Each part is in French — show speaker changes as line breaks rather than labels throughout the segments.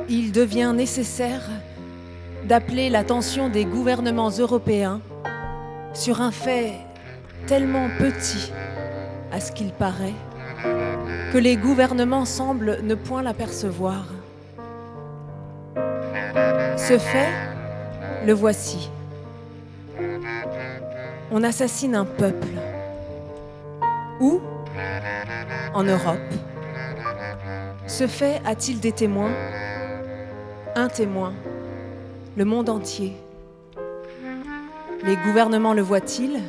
il devient nécessaire d'appeler l'attention des gouvernements européens sur un fait tellement petit à ce qu'il paraît que les gouvernements semblent ne point l'apercevoir. Ce fait, le voici. On assassine un peuple. Où ? En Europe. Ce fait a-t-il des témoins ? Un témoin, le monde entier. Les gouvernements le voient-ils ?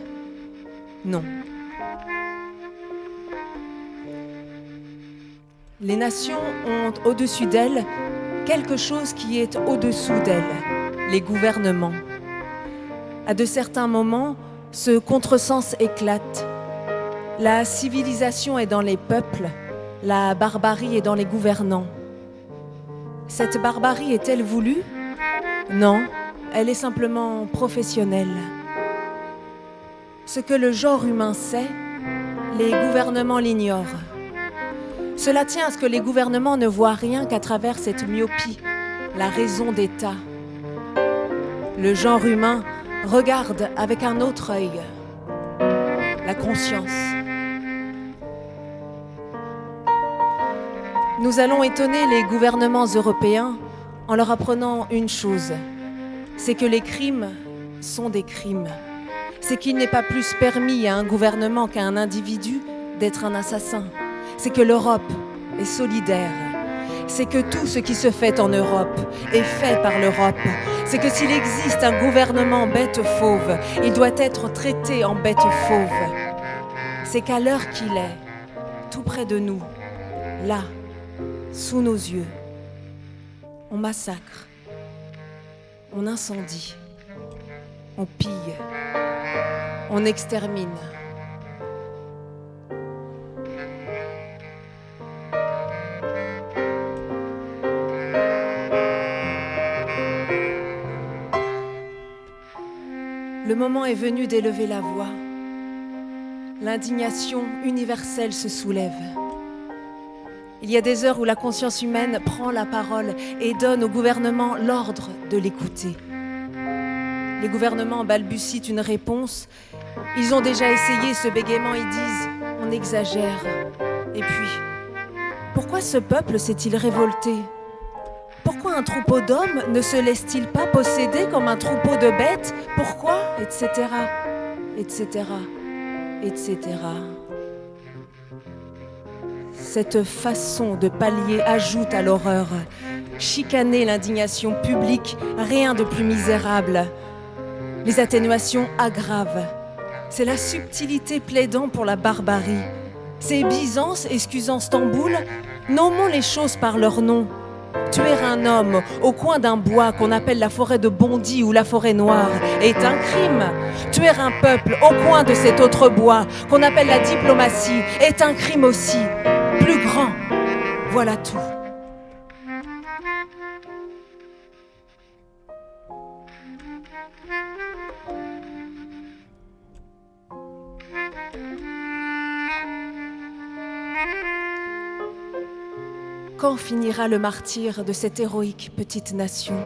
Non. Les nations ont au-dessus d'elles quelque chose qui est au-dessous d'elles, les gouvernements. À de certains moments, ce contresens éclate. La civilisation est dans les peuples, la barbarie est dans les gouvernants. Cette barbarie est-elle voulue ? Non, elle est simplement professionnelle. Ce que le genre humain sait, les gouvernements l'ignorent. Cela tient à ce que les gouvernements ne voient rien qu'à travers cette myopie, la raison d'État. Le genre humain regarde avec un autre œil, la conscience. Nous allons étonner les gouvernements européens en leur apprenant une chose, c'est que les crimes sont des crimes. C'est qu'il n'est pas plus permis à un gouvernement qu'à un individu d'être un assassin. C'est que l'Europe est solidaire. C'est que tout ce qui se fait en Europe est fait par l'Europe. C'est que s'il existe un gouvernement bête fauve, il doit être traité en bête fauve. C'est qu'à l'heure qu'il est, tout près de nous, là, sous nos yeux, on massacre, on incendie, on pille, on extermine. Le moment est venu d'élever la voix. L'indignation universelle se soulève. Il y a des heures où la conscience humaine prend la parole et donne au gouvernement l'ordre de l'écouter. Les gouvernements balbutient une réponse. Ils ont déjà essayé ce bégaiement, ils disent « on exagère ». Et puis, pourquoi ce peuple s'est-il révolté ? Pourquoi un troupeau d'hommes ne se laisse-t-il pas posséder comme un troupeau de bêtes ? Pourquoi ? Etc. Etc. Etc. Cette façon de pallier ajoute à l'horreur. Chicaner l'indignation publique, rien de plus misérable. Les atténuations aggravent. C'est la subtilité plaidant pour la barbarie. C'est Byzance excusant Stamboul. Nommons les choses par leur nom. Tuer un homme au coin d'un bois qu'on appelle la forêt de Bondy ou la forêt noire est un crime. Tuer un peuple au coin de cet autre bois qu'on appelle la diplomatie est un crime aussi. Plus grand. Voilà tout. Quand finira le martyre de cette héroïque petite nation ?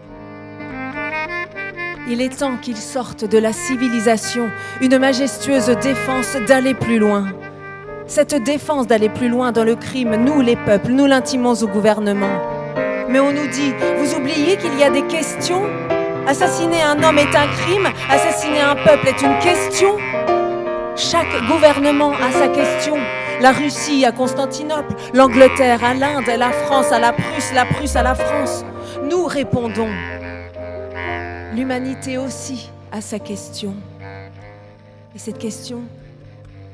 Il est temps qu'il sorte de la civilisation une majestueuse défense d'aller plus loin. Cette défense d'aller plus loin dans le crime, nous les peuples, nous l'intimons au gouvernement. Mais on nous dit, vous oubliez qu'il y a des questions ? Assassiner un homme est un crime, assassiner un peuple est une question. Chaque gouvernement a sa question. La Russie à Constantinople, l'Angleterre à l'Inde, la France à la Prusse à la France. Nous répondons. L'humanité aussi a sa question. Et cette question,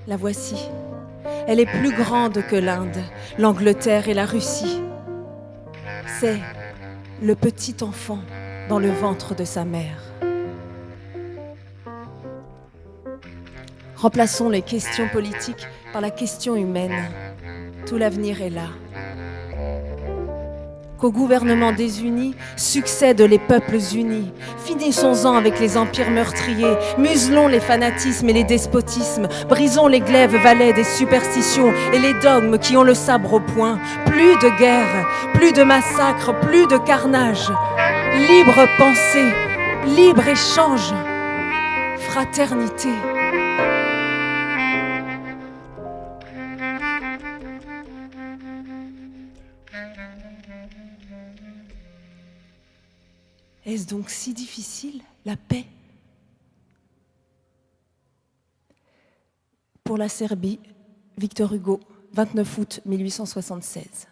la voici. Elle est plus grande que l'Inde, l'Angleterre et la Russie. C'est le petit enfant dans le ventre de sa mère. Remplaçons les questions politiques par la question humaine. Tout l'avenir est là. qu'au gouvernement désunis succèdent les peuples unis. Finissons-en avec les empires meurtriers, muselons les fanatismes et les despotismes, brisons les glaives valets des superstitions et les dogmes qui ont le sabre au poing. Plus de guerre, plus de massacres, plus de carnage. Libre pensée, libre échange, fraternité. Est-ce donc si difficile, la paix? Pour la Serbie, Victor Hugo, 29 août 1876.